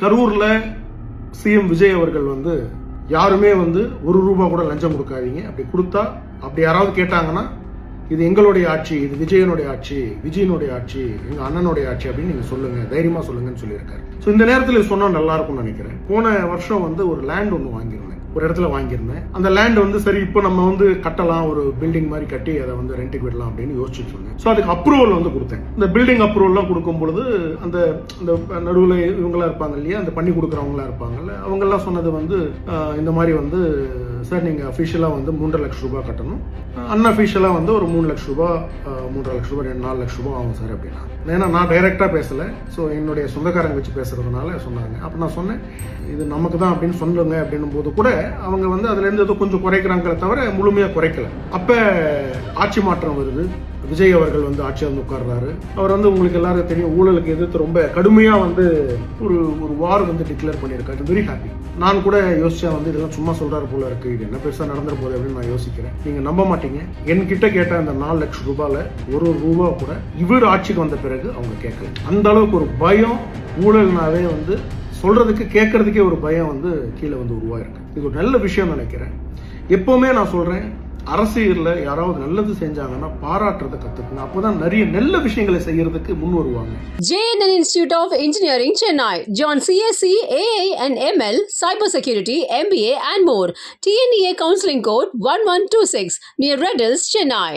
கரூர்ல சிஎம் விஜய் அவர்கள் யாருமே ஒரு ரூபா கூட லஞ்சம் கொடுக்காதீங்க, அப்படி கொடுத்தா அப்படி யாராவது கேட்டாங்கன்னா இது எங்களுடைய ஆட்சி, இது விஜயனுடைய ஆட்சி, விஜயனுடைய ஆட்சி, எங்க அண்ணனுடைய ஆட்சி அப்படின்னு நீங்க சொல்லுங்க, தைரியமா சொல்லுங்கன்னு சொல்லியிருக்காரு. ஸோ இந்த நேரத்தில் சொன்னா நல்லா இருக்கும்னு நினைக்கிறேன். போன வருஷம் ஒரு லேண்ட் ஒன்று வாங்கியிருந்தேன், ஒரு இடத்துல வாங்கியிருந்தேன். அந்த லேண்ட் சரி இப்போ நம்ம கட்டலாம், ஒரு பில்டிங் மாதிரி கட்டி அதை ரெண்டுக்கு விடலாம் அப்படின்னு யோசிச்சுட்டு இருந்தேன். ஸோ அதுக்கு அப்ரூவல் கொடுத்தேன். இந்த பில்டிங் அப்ரூவல்லாம் கொடுக்கும் பொழுது அந்த நடுவில் இவங்களா இருப்பாங்க இல்லையா, அந்த பண்ணி கொடுக்குறவங்களா இருப்பாங்கல்ல, அவங்கெல்லாம் சொன்னது இந்த மாதிரி சார் நீங்கள் அஃபிஷியலாக 3.5 லட்சம் ரூபாய் கட்டணும், அன்அஃபிஷியலாக ஒரு 3 லட்சம் ரூபாய், 3.5 லட்சம் ரூபாய், 4 லட்சம் ரூபாய் ஆகும் சார் அப்படின்னா. ஏன்னா நான் டைரெக்டாக பேசலை, ஸோ என்னுடைய சொந்தக்காரங்க வச்சு பேசுறதுனால சொன்னாங்க. அப்போ நான் சொன்னேன் இது நமக்கு தான் அப்படின்னு சொல்லுங்க அப்படின்னும் போது கூட அவங்க அதுலேருந்து ஏதோ கொஞ்சம் குறைக்கிறாங்களே தவிர முழுமையாக குறைக்கல. அப்போ ஆட்சி மாற்றம் வருது, விஜய் அவர்கள் ஆட்சியாக உட்கார்றாரு. அவர் உங்களுக்கு எல்லாருக்கும் தெரியும், ஊழலுக்கு எதிர்த்து ரொம்ப கடுமையாக ஒரு வார் டிக்ளேர் பண்ணியிருக்காரு. Very happy. நான் கூட யோசிச்சேன் இதெல்லாம் சும்மா சொல்றாரு போல இருக்கு, இது என்ன பெருசாக நடந்துற போகுது அப்படின்னு நான் யோசிக்கிறேன். நீங்க நம்ப மாட்டீங்க, என்கிட்ட கேட்ட அந்த 4 லட்சம் ரூபாயில ஒரு ரூபா கூட இவர் ஆட்சிக்கு வந்த பிறகு அவங்க கேட்கல. அந்த அளவுக்கு ஒரு பயம், ஊழல்னாவே சொல்றதுக்கு கேட்கறதுக்கே ஒரு பயம் கீழே உருவாயிருக்கு. இது ஒரு நல்ல விஷயம் நினைக்கிறேன். எப்பவுமே நான் சொல்றேன், அரசியல்ல யாராவது நல்லது செஞ்சாங்கன்னா பாராட்டுறதை கத்துக்கணும், அப்போதான் நிறைய நல்ல விஷயங்களை செய்யறதுக்கு முன் வருவாங்க. JNN Institute of Engineering, Chennai. Join CSC, AA and ML, Cybersecurity, MBA and more. TNEA Counseling Code 1126 near Red Hills, Chennai.